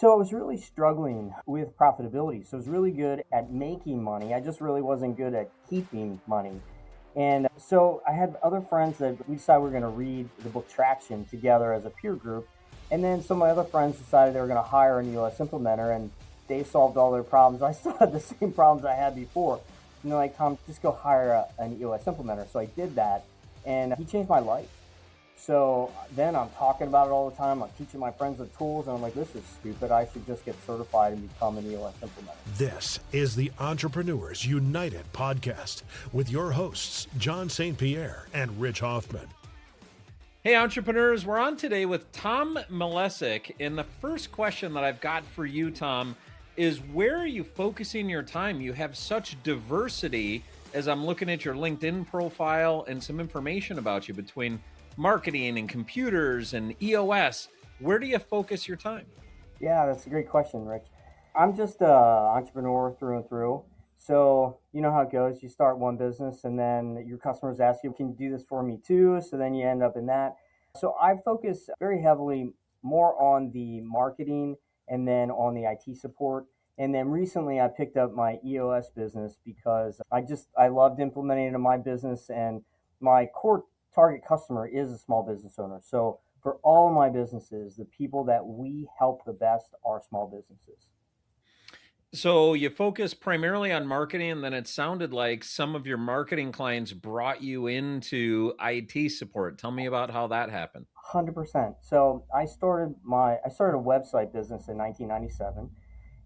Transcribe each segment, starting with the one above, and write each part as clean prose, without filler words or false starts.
So I was really struggling with profitability. So I was really good at making money. I just really wasn't good at keeping money. And so I had other friends that we decided we were going to read the book Traction together as a peer group. And then some of my other friends decided they were going to hire an EOS implementer, and they solved all their problems. I still had the same problems I had before. And they're like, Tom, just go hire an EOS implementer. So I did that, and he changed my life. So then I'm talking about it all the time. I'm teaching my friends the tools, and I'm like, this is stupid. I should just get certified and become an EOS implementer. This is the Entrepreneurs United podcast with your hosts, John St. Pierre and Rich Hoffman. Hey, entrepreneurs, we're on today with Tom Maleic. And the first question that I've got for you, Tom, is where are you focusing your time? You have such diversity as I'm looking at your LinkedIn profile and some information about you between marketing and computers and EOS. Where do you focus your time? Yeah, that's a great question, Rich. I'm just an entrepreneur through and through. So you know how it goes. You start one business and then your customers ask you, can you do this for me too? So then you end up in that. So I focus very heavily more on the marketing and then on the IT support. And then recently I picked up my EOS business because I loved implementing it in my business, and my core target customer is a small business owner. So for all of my businesses, the people that we help the best are small businesses. So you focus primarily on marketing, and then it sounded like some of your marketing clients brought you into IT support. Tell me about how that happened. 100%. So I started a website business in 1997,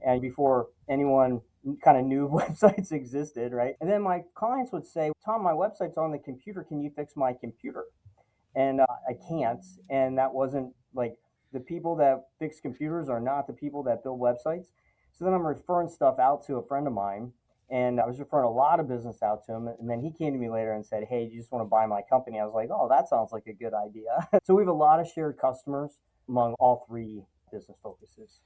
and before anyone kind of knew websites existed, right? And then my clients would say, Tom, my website's on the computer. Can you fix my computer? And I can't. And that wasn't like, the people that fix computers are not the people that build websites. So then I'm referring stuff out to a friend of mine, and I was referring a lot of business out to him. And then he came to me later and said, hey, do you just want to buy my company? I was like, oh, that sounds like a good idea. So we have a lot of shared customers among all three business focuses.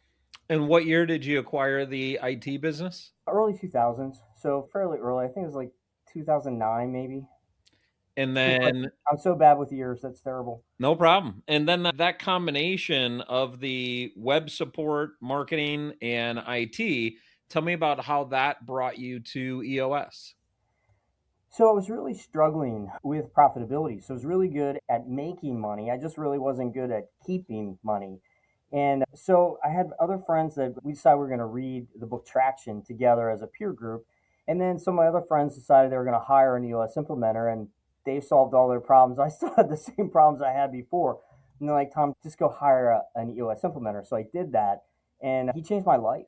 And what year did you acquire the IT business? Early 2000s, so fairly early. I think it was like 2009, maybe. And then, I'm so bad with years. That's terrible. no problem. And then that combination of the web support, marketing, and IT, tell me about how that brought you to EOS. So I was really struggling with profitability. So I was really good at making money. I just really wasn't good at keeping money. And so I had other friends that we decided we were going to read the book Traction together as a peer group. And then some of my other friends decided they were going to hire an EOS implementer, and they solved all their problems. I still had the same problems I had before. And they're like, Tom, just go hire an EOS implementer. So I did that, and he changed my life.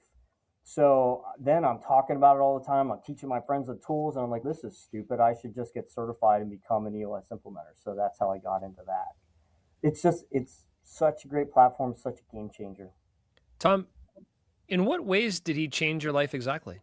So then I'm talking about it all the time. I'm teaching my friends the tools, and I'm like, this is stupid. I should just get certified and become an EOS implementer. So that's how I got into that. It's such a great platform, such a game changer. Tom, in what ways did he change your life exactly?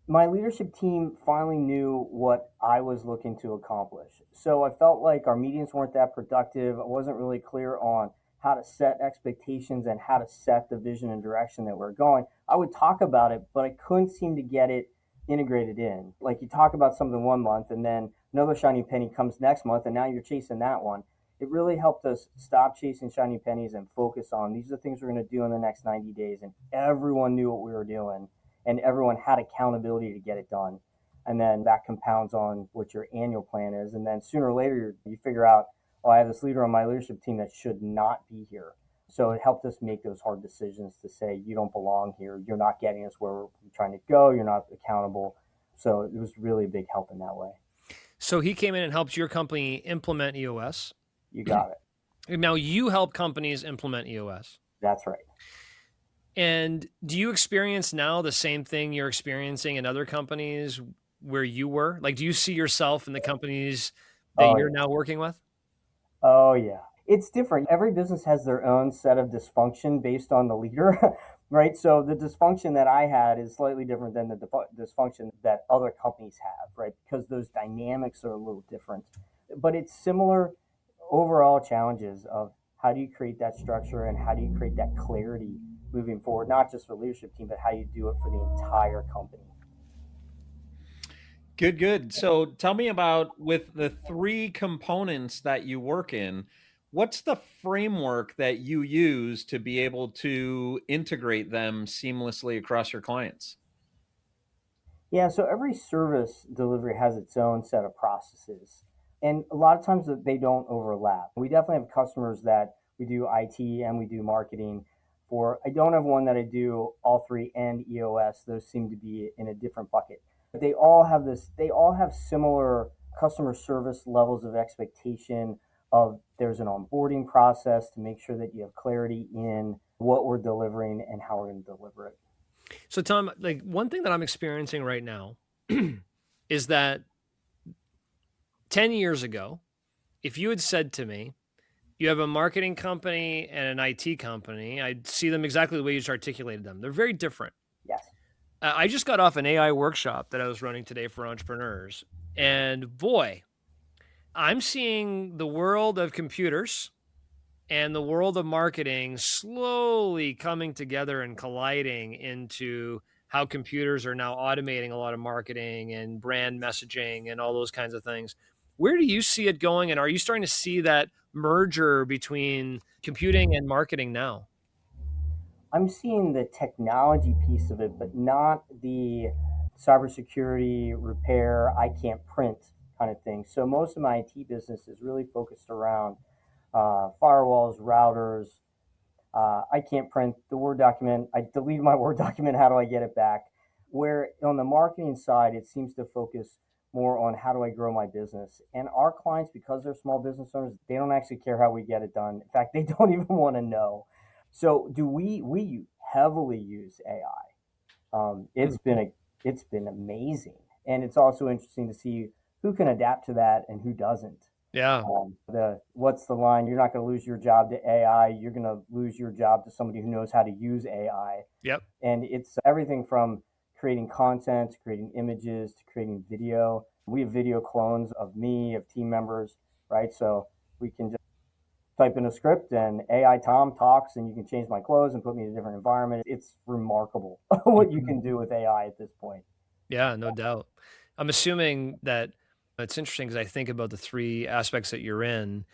My leadership team finally knew what I was looking to accomplish. So I felt like our meetings weren't that productive. I wasn't really clear on how to set expectations and how to set the vision and direction that we're going. I would talk about it, but I couldn't seem to get it integrated in. Like, you talk about something one month and then another shiny penny comes next month, and now you're chasing that one. It really helped us stop chasing shiny pennies and focus on, these are the things we're going to do in the next 90 days. And everyone knew what we were doing, and everyone had accountability to get it done. And then that compounds on what your annual plan is. And then sooner or later, you figure out, oh, I have this leader on my leadership team that should not be here. So it helped us make those hard decisions to say, you don't belong here. You're not getting us where we're trying to go. You're not accountable. So it was really a big help in that way. So he came in and helped your company implement EOS. You got it. Now you help companies implement EOS. That's right. And do you experience now the same thing you're experiencing in other companies where you were? Like, do you see yourself in the companies that you're now working with? Oh, yeah. It's different. Every business has their own set of dysfunction based on the leader, right? So the dysfunction that I had is slightly different than the dysfunction that other companies have, right? Because those dynamics are a little different. But it's similar overall challenges of, how do you create that structure and how do you create that clarity moving forward, not just for the leadership team, but how you do it for the entire company. Good. So tell me about, with the three components that you work in, What's the framework that you use to be able to integrate them seamlessly across your clients? Yeah, so every service delivery has its own set of processes. And a lot of times they don't overlap. We definitely have customers that we do IT and we do marketing for. I don't have one that I do all three and EOS. Those seem to be in a different bucket. But they all have similar customer service levels of expectation of there's an onboarding process to make sure that you have clarity in what we're delivering and how we're going to deliver it. So Tom, like one thing that I'm experiencing right now is that 10 years ago, if you had said to me, you have a marketing company and an IT company, I'd see them exactly the way you just articulated them. They're very different. Yes. I just got off an AI workshop that I was running today for entrepreneurs. And boy, I'm seeing the world of computers and the world of marketing slowly coming together and colliding into how computers are now automating a lot of marketing and brand messaging and all those kinds of things. Where do you see it going? And are you starting to see that merger between computing and marketing now? I'm seeing the technology piece of it, but not the cybersecurity repair, I can't print kind of thing. So most of my IT business is really focused around firewalls, routers. I can't print the Word document. I deleted my Word document. How do I get it back? Where on the marketing side, it seems to focus more on how do I grow my business. And our clients, because they're small business owners, they don't actually care how we get it done. In fact, they don't even want to know. So do we heavily use AI? It's been amazing, and it's also interesting to see who can adapt to that and who doesn't. Yeah. The what's the line? You're not going to lose your job to AI. You're going to lose your job to somebody who knows how to use AI. Yep. And it's everything from creating content, to creating images, to creating video. We have video clones of me, of team members, right? So we can just type in a script and AI Tom talks, and you can change my clothes and put me in a different environment. It's remarkable what you can do with AI at this point. Yeah, no doubt. I'm assuming that it's interesting because I think about the three aspects that you're in,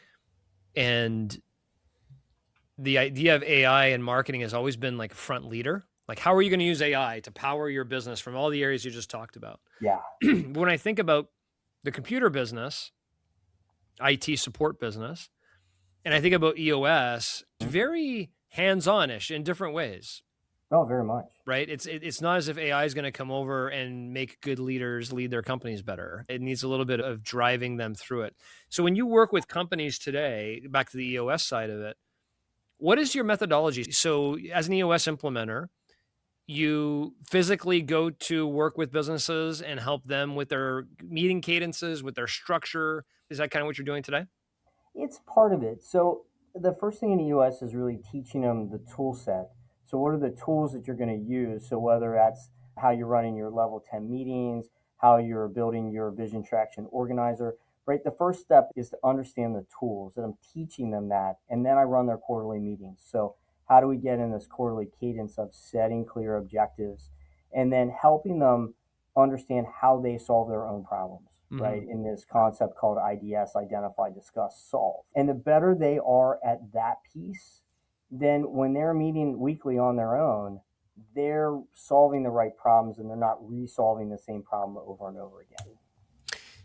and the idea of AI and marketing has always been like a front leader. Like, how are you going to use AI to power your business from all the areas you just talked about? Yeah. When I think about the computer business, IT support business, and I think about EOS, it's very hands-on-ish in different ways. Oh, very much. Right? It's not as if AI is going to come over and make good leaders lead their companies better. It needs a little bit of driving them through it. So when you work with companies today, back to the EOS side of it, what is your methodology? So as an EOS implementer, you physically go to work with businesses and help them with their meeting cadences, with their structure. Is that kind of what you're doing today? It's part of it. So the first thing in EOS is really teaching them the tool set. So what are the tools that you're going to use? So whether that's how you're running your level 10 meetings, how you're building your vision traction organizer, right? The first step is to understand the tools, and I'm teaching them that. And then I run their quarterly meetings. So how do we get in this quarterly cadence of setting clear objectives and then helping them understand how they solve their own problems, right? In this concept called IDS, identify, discuss, solve. And the better they are at that piece, then when they're meeting weekly on their own, they're solving the right problems and they're not resolving the same problem over and over again.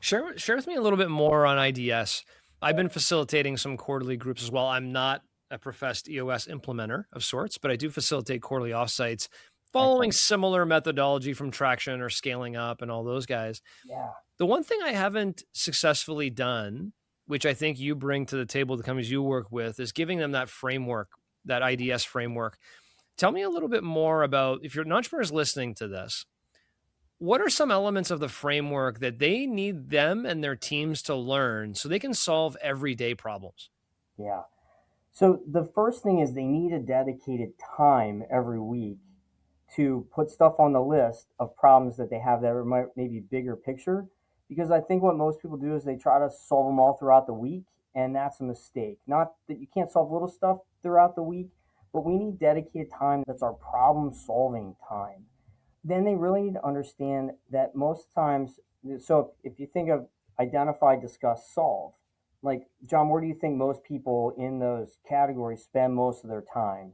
Share with me a little bit more on IDS. I've been facilitating some quarterly groups as well. I'm not a professed EOS implementer of sorts, but I do facilitate quarterly offsites following similar methodology from Traction or Scaling Up and all those guys. Yeah. The one thing I haven't successfully done, which I think you bring to the table, the companies you work with, is giving them that framework, that IDS framework. Tell me a little bit more about, if you're an entrepreneur listening to this, what are some elements of the framework that they need them and their teams to learn so they can solve everyday problems? Yeah. So the first thing is they need a dedicated time every week to put stuff on the list of problems that they have that are maybe bigger picture. Because I think what most people do is they try to solve them all throughout the week, and that's a mistake. Not that you can't solve little stuff throughout the week, but we need dedicated time that's our problem solving time. Then they really need to understand that most times, so if you think of identify, discuss, solve, Like, John, where do you think most people in those categories spend most of their time?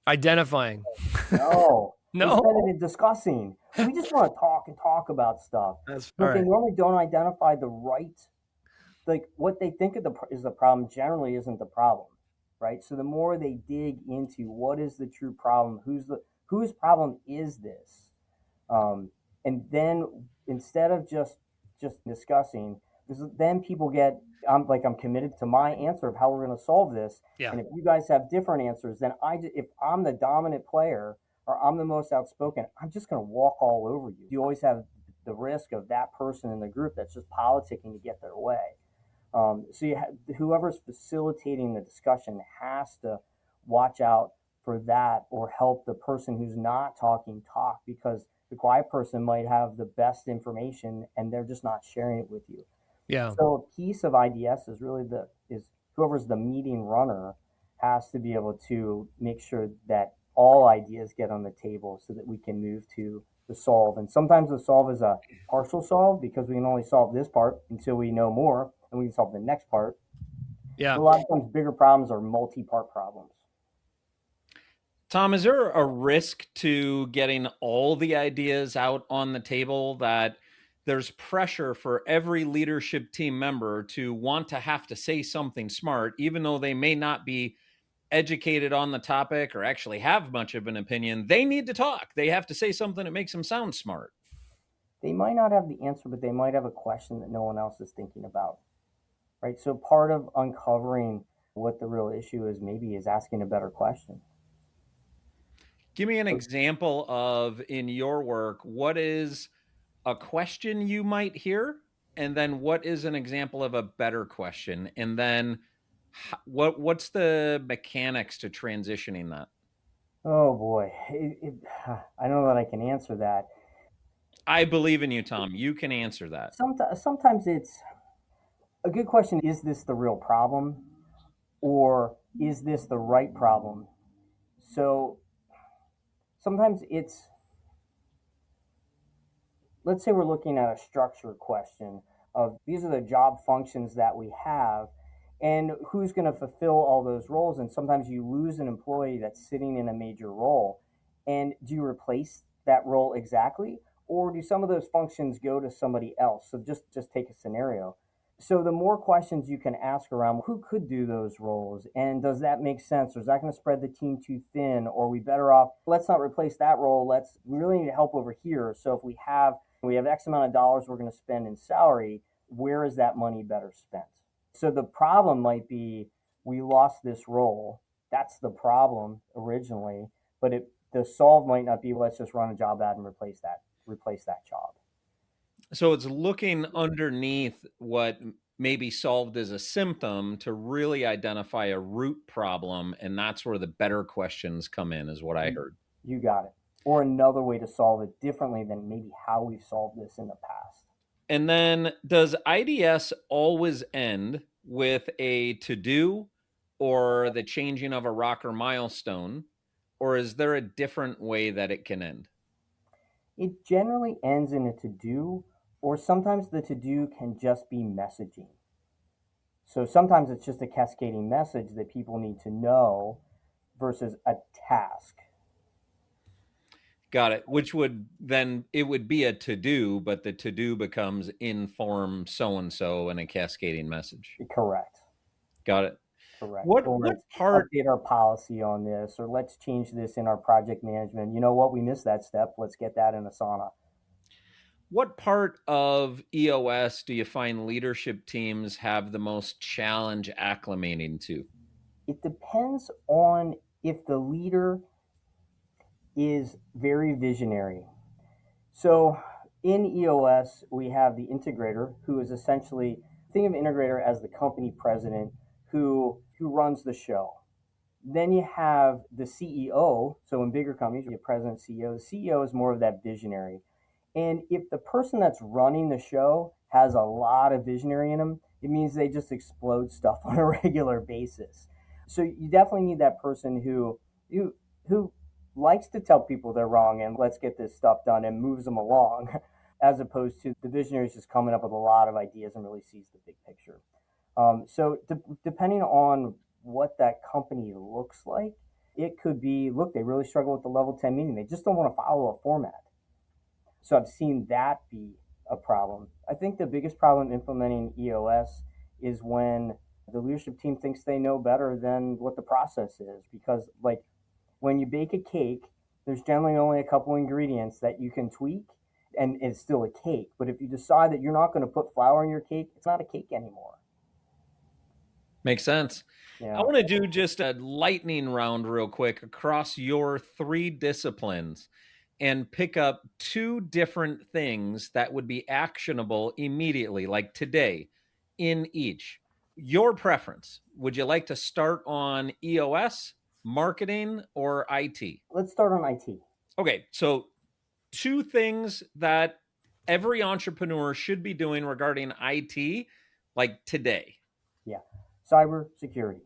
Identifying. No, they No. spend it discussing. We just want to talk and talk about stuff, That's all but they right. normally don't identify the right, like what they think of is the problem generally isn't the problem, right? So the more they dig into what is the true problem, whose problem is this, and then instead of just discussing, then people get I'm committed to my answer of how we're going to solve this, Yeah. and if you guys have different answers, then if I'm the dominant player or I'm the most outspoken, I'm just going to walk all over you. You always have the risk of that person in the group that's just politicking to get their way. So whoever's facilitating the discussion has to watch out for that or help the person who's not talking talk, because the quiet person might have the best information and they're just not sharing it with you. Yeah. So a piece of IDS is really is whoever's the meeting runner has to be able to make sure that all ideas get on the table so that we can move to the solve. And sometimes the solve is a partial solve because we can only solve this part until we know more and we can solve the next part. Yeah. But a lot of times bigger problems are multi-part problems. Tom, is there a risk to getting all the ideas out on the table, that there's pressure for every leadership team member to want to have to say something smart, even though they may not be educated on the topic or actually have much of an opinion? They need to talk. They have to say something that makes them sound smart. They might not have the answer, but they might have a question that no one else is thinking about, right? So part of uncovering what the real issue is maybe is asking a better question. Give me an example of, in your work, what is a question you might hear, and then what is an example of a better question, and then what's the mechanics to transitioning that? Oh boy, I don't know that I can answer that. I believe in you, Tom. You can answer that. Sometimes it's a good question. Is this the real problem, or is this the right problem? So sometimes it's, let's say we're looking at a structure question of these are the job functions that we have and who's going to fulfill all those roles. And sometimes you lose an employee that's sitting in a major role. And do you replace that role exactly? Or do some of those functions go to somebody else? So just take a scenario. So the more questions you can ask around who could do those roles, and does that make sense, or is that going to spread the team too thin, or are we better off, let's not replace that role, we really need help over here. So if we have X amount of dollars we're going to spend in salary, where is that money better spent? So the problem might be we lost this role. That's the problem originally, but the solve might not be let's just run a job ad and replace that job. So it's looking underneath what may be solved as a symptom to really identify a root problem, and that's where the better questions come in, is what I heard. You got it. Or another way to solve it differently than maybe how we've solved this in the past. And then, does IDS always end with a to-do or the changing of a rocker milestone, or is there a different way that it can end? It generally ends in a to-do, or sometimes the to-do can just be messaging. So sometimes it's just a cascading message that people need to know versus a task. Got it. Which would then, it would be a to-do, but the to-do becomes inform so-and-so and a cascading message. Correct. Got it. Correct. What part? Update our policy on this, or let's change this in our project management. You know what? We missed that step. Let's get that in Asana. What part of EOS do you find leadership teams have the most challenge acclimating to? It depends on if the leader is very visionary. So in EOS, we have the integrator, who is essentially, think of integrator as the company president who runs the show. Then you have the CEO. So in bigger companies, you have president, CEO. The CEO is more of that visionary. And if the person that's running the show has a lot of visionary in them, it means they just explode stuff on a regular basis. So you definitely need that person who likes to tell people they're wrong and let's get this stuff done and moves them along, as opposed to the visionary is just coming up with a lot of ideas and really sees the big picture. So depending on what that company looks like, it could be, look, they really struggle with the level 10 meeting. They just don't want to follow a format. So I've seen that be a problem. I think the biggest problem implementing EOS is when the leadership team thinks they know better than what the process is. Because, like, when you bake a cake, there's generally only a couple ingredients that you can tweak, and it's still a cake. But if you decide that you're not going to put flour in your cake, it's not a cake anymore. Makes sense. Yeah. I want to do just a lightning round real quick across your 3 disciplines and pick up 2 different things that would be actionable immediately, like today, in each. Your preference. Would you like to start on EOS, marketing, or IT? Let's start on IT. Okay, so 2 things that every entrepreneur should be doing regarding IT, like today. Yeah. Cybersecurity.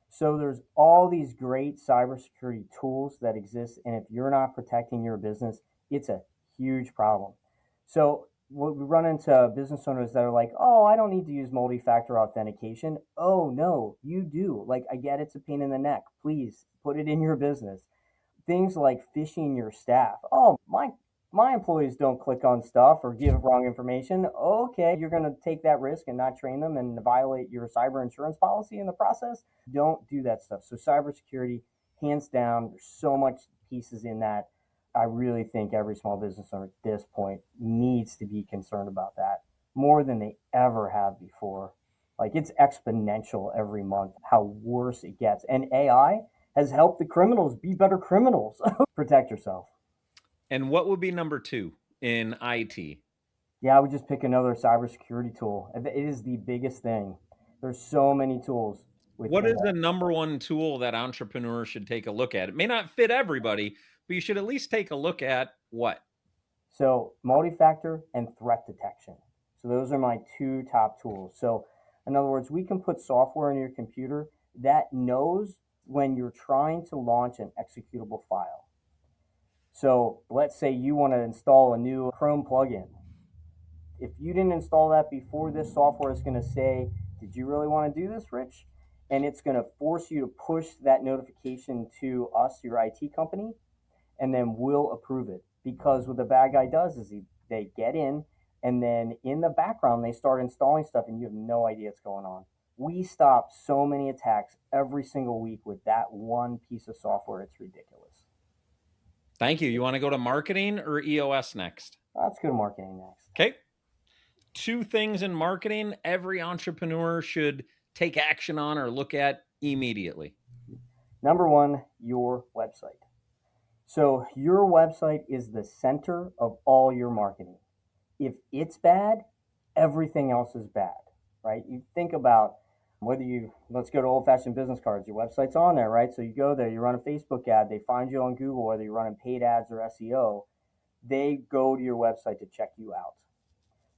So there's all these great cybersecurity tools that exist, and if you're not protecting your business, it's a huge problem. So we run into business owners that are like, "Oh, I don't need to use multi-factor authentication." Oh no, you do. Like, I get it's a pain in the neck. Please put it in your business. Things like phishing your staff. Oh, my employees don't click on stuff or give wrong information. Okay, you're going to take that risk and not train them and violate your cyber insurance policy in the process. Don't do that stuff. So cybersecurity, hands down, there's so much pieces in that. I really think every small business owner at this point needs to be concerned about that more than they ever have before. Like, it's exponential every month how worse it gets. And AI has helped the criminals be better criminals. Protect yourself. And what would be number 2 in IT? Yeah, I would just pick another cybersecurity tool. It is the biggest thing. There's so many tools. What is the number 1 tool that entrepreneurs should take a look at? It may not fit everybody, but you should at least take a look at what? So multi-factor and threat detection. So those are my 2 top tools. So in other words, we can put software in your computer that knows when you're trying to launch an executable file. So let's say you want to install a new Chrome plugin. If you didn't install that before, this software is going to say, "Did you really want to do this, Rich?" And it's going to force you to push that notification to us, your IT company, and then we'll approve it. Because what the bad guy does is they get in, and then in the background, they start installing stuff, and you have no idea what's going on. We stop so many attacks every single week with that one piece of software. It's ridiculous. Thank you. You want to go to marketing or EOS next? Let's go to marketing next. Okay. 2 things in marketing every entrepreneur should take action on or look at immediately. Number 1, your website. So your website is the center of all your marketing. If it's bad, everything else is bad, right? You think about let's go to old-fashioned business cards. Your website's on there, right? So you go there, you run a Facebook ad, they find you on Google, whether you're running paid ads or SEO, they go to your website to check you out.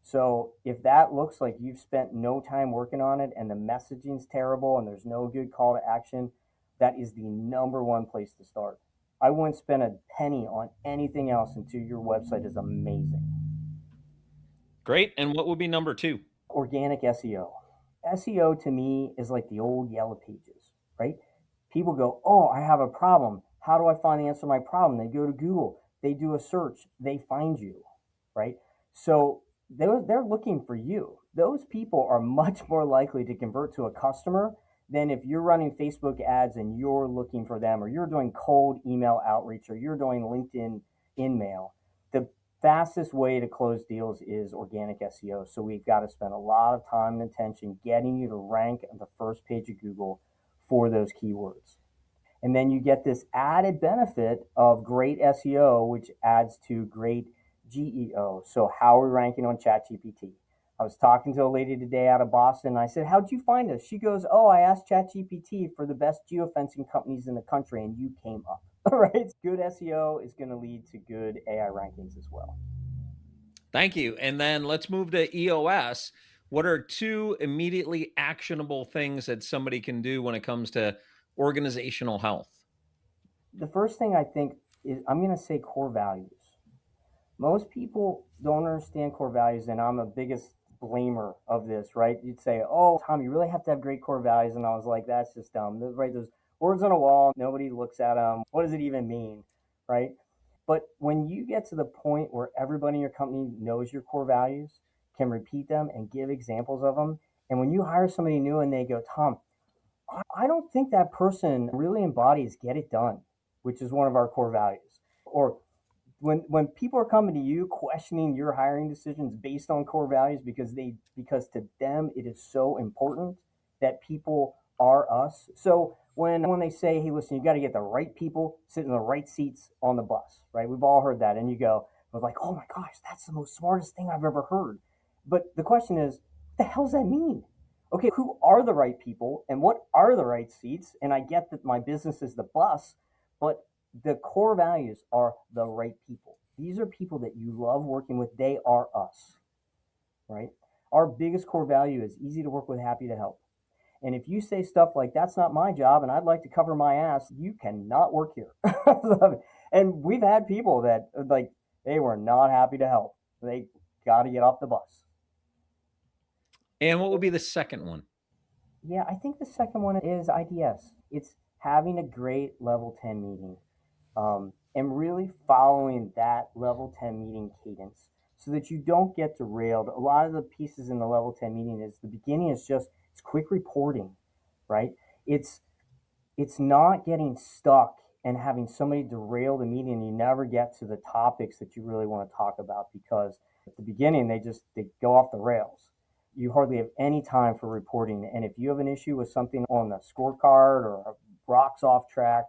So if that looks like you've spent no time working on it and the messaging's terrible and there's no good call to action, that is the number 1 place to start. I wouldn't spend a penny on anything else until your website is amazing. Great. And what would be number 2? Organic SEO. SEO to me is like the old Yellow Pages, right? People go, "Oh, I have a problem. How do I find the answer to my problem?" They go to Google, they do a search, they find you, right? So they're looking for you. Those people are much more likely to convert to a customer than if you're running Facebook ads and you're looking for them, or you're doing cold email outreach, or you're doing LinkedIn in-mail. The fastest way to close deals is organic SEO. So we've got to spend a lot of time and attention getting you to rank on the first page of Google for those keywords. And then you get this added benefit of great SEO, which adds to great GEO. So how are we ranking on ChatGPT? I was talking to a lady today out of Boston, and I said, "How'd you find us?" She goes, "Oh, I asked ChatGPT for the best geofencing companies in the country, and you came up." All right. Good SEO is going to lead to good AI rankings as well. Thank you. And then let's move to EOS. What are 2 immediately actionable things that somebody can do when it comes to organizational health? The first thing I think is, I'm going to say, core values. Most people don't understand core values, and I'm a biggest blamer of this, right? You'd say, oh, Tom, you really have to have great core values. And I was like, that's just dumb, right? There's words on a wall. Nobody looks at them. What does it even mean, right? But when you get to the point where everybody in your company knows your core values, can repeat them and give examples of them, and when you hire somebody new and they go, Tom, I don't think that person really embodies get it done, which is one of our core values. Or when people are coming to you questioning your hiring decisions based on core values because to them it is so important that people are us. So when they say, hey, listen, you got to get the right people sitting in the right seats on the bus, right? We've all heard that. And you go, I was like, oh my gosh, that's the most smartest thing I've ever heard. But the question is, what the hell does that mean? Okay, who are the right people and what are the right seats? And I get that my business is the bus, but the core values are the right people. These are people that you love working with. They are us, right? Our biggest core value is easy to work with, happy to help. And if you say stuff like, that's not my job and I'd like to cover my ass, you cannot work here. And we've had people that like, they were not happy to help. They got to get off the bus. And what would be the second one? Yeah, I think the second one is IDS. It's having a great level 10 meeting and really following that level 10 meeting cadence so that you don't get derailed. A lot of the pieces in the level 10 meeting is the beginning is just, it's quick reporting, right? It's not getting stuck and having somebody derail the meeting and you never get to the topics that you really want to talk about because at the beginning they go off the rails. You hardly have any time for reporting. And if you have an issue with something on the scorecard or rocks off track,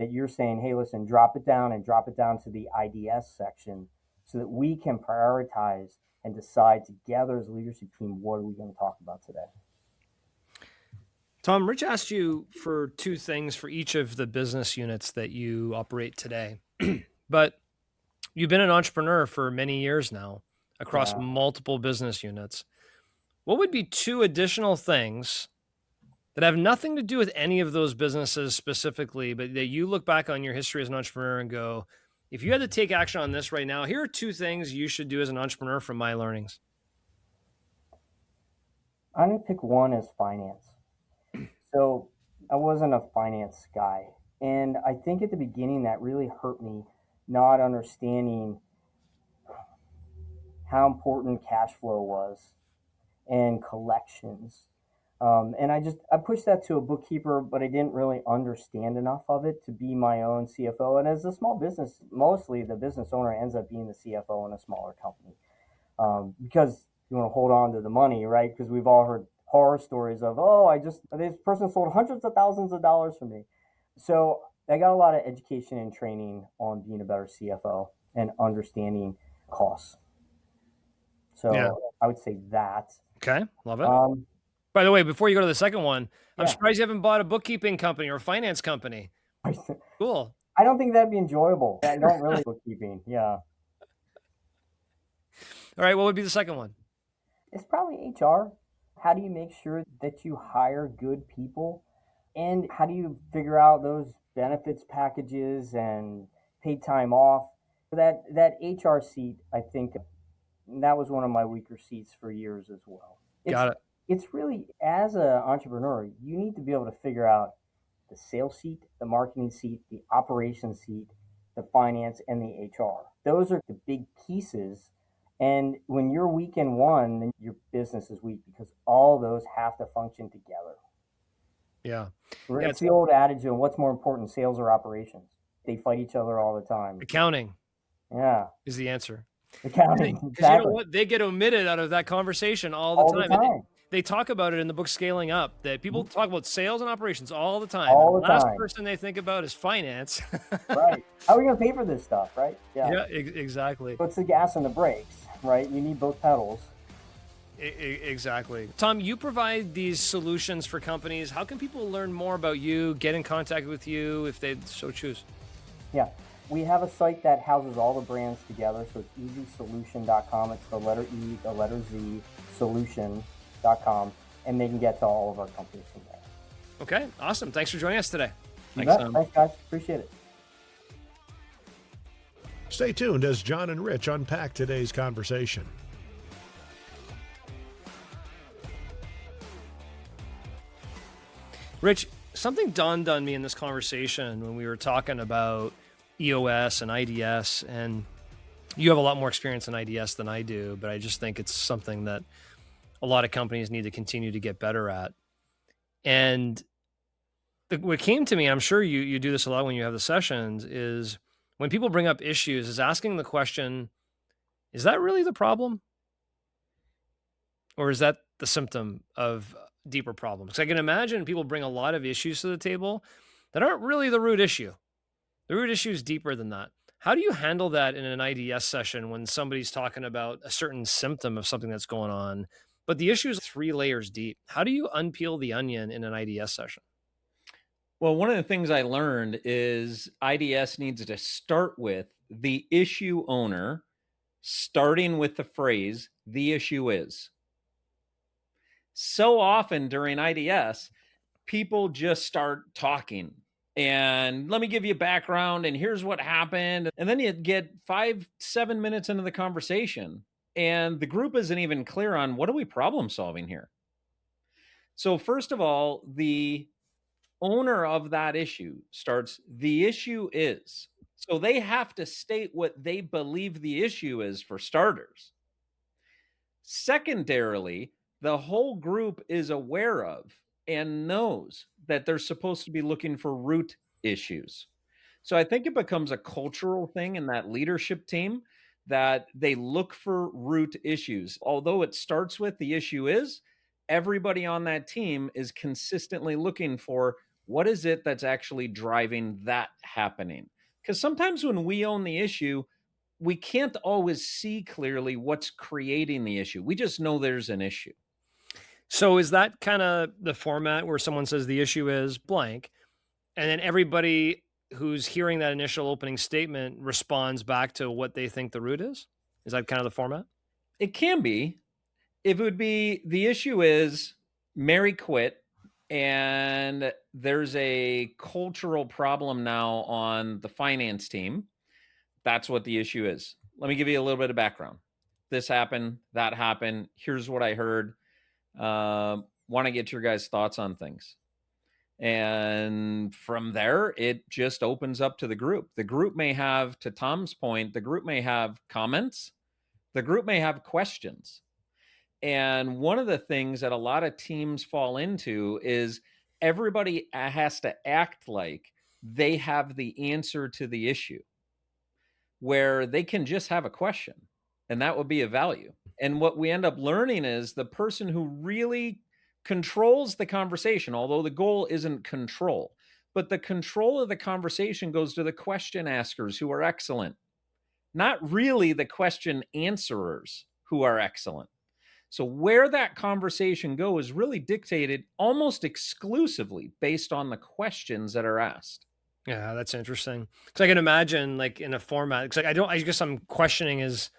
that you're saying, hey, listen, drop it down to the IDS section so that we can prioritize and decide together as a leadership team, what are we going to talk about today? Tom, Rich asked you for two things for each of the business units that you operate today, but you've been an entrepreneur for many years now across multiple business units. What would be two additional things that have nothing to do with any of those businesses specifically, but that you look back on your history as an entrepreneur and go, if you had to take action on this right now, here are two things you should do as an entrepreneur from my learnings? I'm going to pick one as finance. So I wasn't a finance guy. And I think at the beginning that really hurt me, not understanding how important cash flow was and collections. And I pushed that to a bookkeeper, but I didn't really understand enough of it to be my own CFO. And as a small business, mostly the business owner ends up being the CFO in a smaller company because you want to hold on to the money, right? Because we've all heard horror stories of, this person sold hundreds of thousands of dollars for me. So I got a lot of education and training on being a better CFO and understanding costs. So I would say that. Okay, love it. By the way, before you go to the second one, I'm surprised you haven't bought a bookkeeping company or a finance company. Cool. I don't think that'd be enjoyable. I don't really bookkeeping. Yeah. All right, what would be the second one? It's probably HR. How do you make sure that you hire good people? And how do you figure out those benefits packages and paid time off? That HR seat, I think that was one of my weaker seats for years as well. Got it. It's really, as an entrepreneur, you need to be able to figure out the sales seat, the marketing seat, the operations seat, the finance, and the HR. Those are the big pieces. And when you're weak in one, then your business is weak because all those have to function together. Yeah. It's the old adage of what's more important, sales or operations? They fight each other all the time. Accounting. Yeah. Is the answer. Accounting. Because exactly. you know what? They get omitted out of that conversation all the time. They talk about it in the book Scaling Up, that people talk about sales and operations all the time. All the last time. person they think about is finance. Right. How are we going to pay for this stuff, right? Yeah, exactly. What's the gas and the brakes, right? You need both pedals. Exactly. Tom, you provide these solutions for companies. How can people learn more about you, get in contact with you if they so choose? Yeah. We have a site that houses all the brands together. So it's easysolution.com. It's the letter E, the letter Z, solution.com. And they can get to all of our companies from there. Okay. Awesome. Thanks for joining us today. Thanks, guys. Appreciate it. Stay tuned as John and Rich unpack today's conversation. Rich, something dawned on me in this conversation when we were talking about EOS and IDS, and you have a lot more experience in IDS than I do, but I just think it's something that a lot of companies need to continue to get better at. And what came to me, I'm sure you do this a lot when you have the sessions, is when people bring up issues, is asking the question, is that really the problem? Or is that the symptom of deeper problems? Because I can imagine people bring a lot of issues to the table that aren't really the root issue. The root issue is deeper than that. How do you handle that in an IDS session when somebody's talking about a certain symptom of something that's going on, but the issue is 3 layers deep? How do you unpeel the onion in an IDS session? Well, one of the things I learned is IDS needs to start with the issue owner, starting with the phrase, the issue is. So often during IDS, people just start talking. And let me give you background, and here's what happened. And then you get 5-7 minutes into the conversation, and the group isn't even clear on what are we problem solving here. So first of all, the owner of that issue starts, the issue is. So they have to state what they believe the issue is for starters. Secondarily, the whole group is aware of and knows that they're supposed to be looking for root issues. So I think it becomes a cultural thing in that leadership team that they look for root issues. Although it starts with the issue is, everybody on that team is consistently looking for what is it that's actually driving that happening. Because sometimes when we own the issue, we can't always see clearly what's creating the issue. We just know there's an issue. So is that kind of the format where someone says the issue is blank, and then everybody who's hearing that initial opening statement responds back to what they think the root is? Is that kind of the format? It can be. If it would be, the issue is Mary quit, and there's a cultural problem now on the finance team. That's what the issue is. Let me give you a little bit of background. This happened, that happened. Here's what I heard. Want to get your guys' thoughts on things. And from there, it just opens up to the group. The group may have, to Tom's point, the group may have comments. The group may have questions. And one of the things that a lot of teams fall into is everybody has to act like they have the answer to the issue, where they can just have a question, and that would be of value. And what we end up learning is the person who really controls the conversation, although the goal isn't control, but the control of the conversation goes to the question askers who are excellent, not really the question answerers who are excellent. So where that conversation goes is really dictated almost exclusively based on the questions that are asked. Yeah, that's interesting. Because I can imagine, like, in a format, because I guess I'm questioning is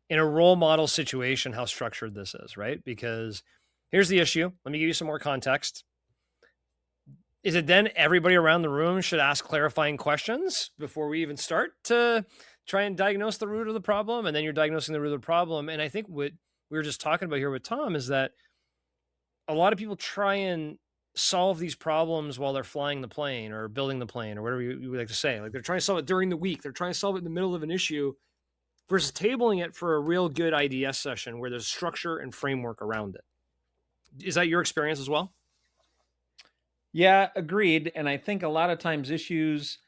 in a role model situation how structured this is, right? Because here's the issue. Let me give you some more context. Is it then everybody around the room should ask clarifying questions before we even start to try and diagnose the root of the problem? And then you're diagnosing the root of the problem. And I think what we were just talking about here with Tom is that a lot of people try and solve these problems while they're flying the plane or building the plane or whatever you would like to say. Like, they're trying to solve it during the week. They're trying to solve it in the middle of an issue versus tabling it for a real good IDS session where there's structure and framework around it. Is that your experience as well? Yeah, agreed. And I think a lot of times issues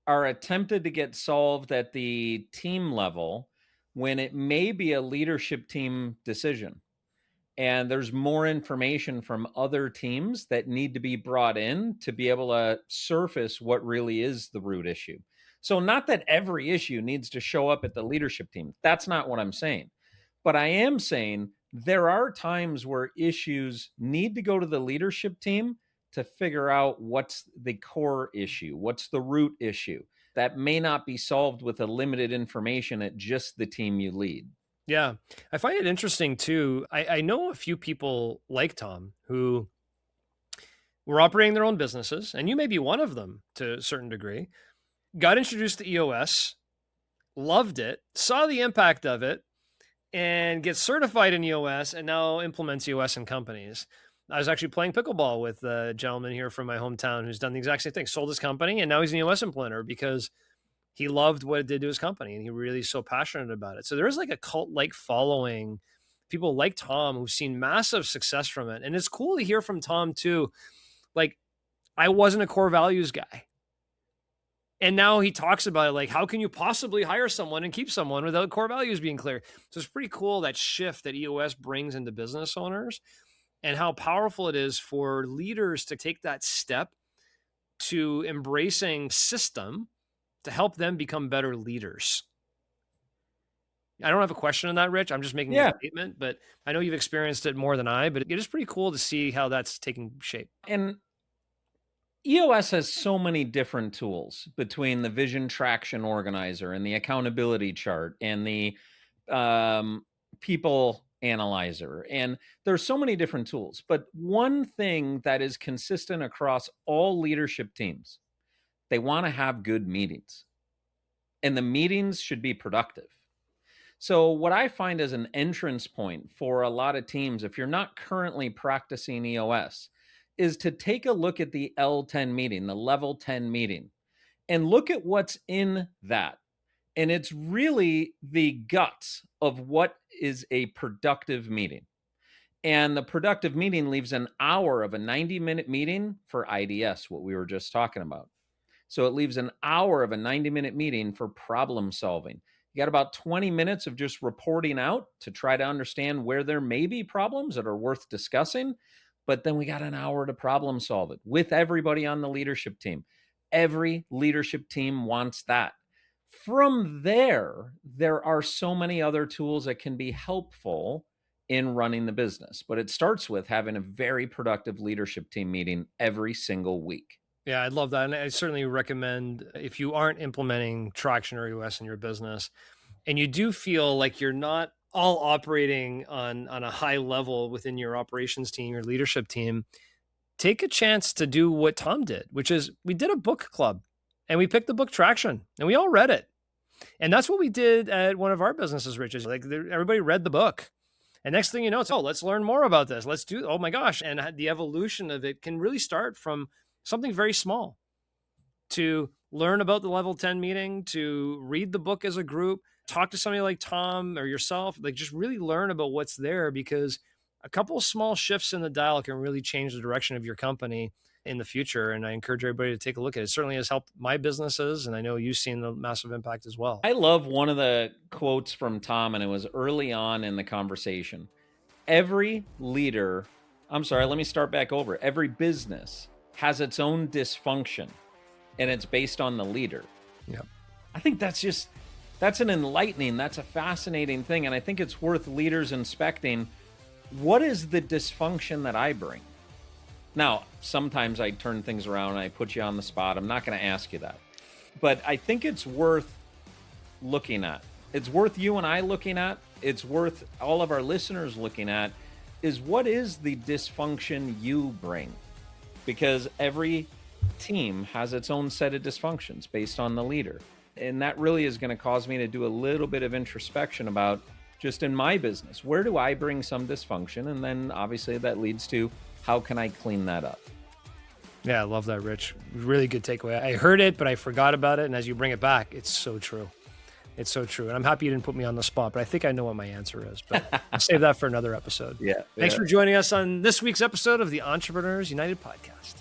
are attempted to get solved at the team level when it may be a leadership team decision. And there's more information from other teams that need to be brought in to be able to surface what really is the root issue. So not that every issue needs to show up at the leadership team. That's not what I'm saying. But I am saying there are times where issues need to go to the leadership team to figure out what's the core issue, what's the root issue. That may not be solved with a limited information at just the team you lead. Yeah. I find it interesting too. I know a few people like Tom who were operating their own businesses, and you may be one of them to a certain degree, got introduced to EOS, loved it, saw the impact of it, and gets certified in EOS and now implements EOS in companies. I was actually playing pickleball with a gentleman here from my hometown who's done the exact same thing, sold his company, and now he's an EOS implementer because he loved what it did to his company and he really is so passionate about it. So there is like a cult-like following, people like Tom who've seen massive success from it. And it's cool to hear from Tom too. Like, I wasn't a core values guy. And now he talks about it, like, how can you possibly hire someone and keep someone without core values being clear? So it's pretty cool, that shift that EOS brings into business owners and how powerful it is for leaders to take that step to embracing system to help them become better leaders. I don't have a question on that, Rich. I'm just making a statement, but I know you've experienced it more than I, but it is pretty cool to see how that's taking shape. And EOS has so many different tools between the vision traction organizer and the accountability chart and the people analyzer. And there's so many different tools. But one thing that is consistent across all leadership teams, they want to have good meetings. And the meetings should be productive. So what I find as an entrance point for a lot of teams, if you're not currently practicing EOS, is to take a look at the L10 meeting, the level 10 meeting, and look at what's in that. And it's really the guts of what is a productive meeting. And the productive meeting leaves an hour of a 90-minute meeting for IDS, what we were just talking about. So it leaves an hour of a 90-minute meeting for problem solving. You got about 20 minutes of just reporting out to try to understand where there may be problems that are worth discussing. But then we got an hour to problem solve it with everybody on the leadership team. Every leadership team wants that. From there, there are so many other tools that can be helpful in running the business. But it starts with having a very productive leadership team meeting every single week. Yeah, I'd love that. And I certainly recommend, if you aren't implementing traction or EOS in your business, and you do feel like you're not all operating on a high level within your operations team, your leadership team, take a chance to do what Tom did, which is we did a book club and we picked the book Traction and we all read it. And that's what we did at one of our businesses, Rich, is like everybody read the book. And next thing you know, it's, oh, let's learn more about this. Let's do, oh my gosh. And the evolution of it can really start from something very small, to learn about the level 10 meeting, to read the book as a group, talk to somebody like Tom or yourself, like just really learn about what's there, because a couple of small shifts in the dial can really change the direction of your company in the future. And I encourage everybody to take a look at it. It certainly has helped my businesses. And I know you've seen the massive impact as well. I love one of the quotes from Tom, and it was early on in the conversation. Every leader, let me start back over. Every business has its own dysfunction, and it's based on the leader. Yeah. I think that's an enlightening, that's a fascinating thing. And I think it's worth leaders inspecting. What is the dysfunction that I bring? Now, sometimes I turn things around and I put you on the spot. I'm not going to ask you that. But I think it's worth looking at. It's worth you and I looking at. It's worth all of our listeners looking at, is what is the dysfunction you bring? Because every team has its own set of dysfunctions based on the leader. And that really is going to cause me to do a little bit of introspection about, just in my business, where do I bring some dysfunction? And then obviously that leads to, how can I clean that up? Yeah, I love that, Rich. Really good takeaway. I heard it, but I forgot about it. And as you bring it back, it's so true. It's so true. And I'm happy you didn't put me on the spot, but I think I know what my answer is. But I'll save that for another episode. Yeah. Thanks for joining us on this week's episode of the Entrepreneurs United podcast.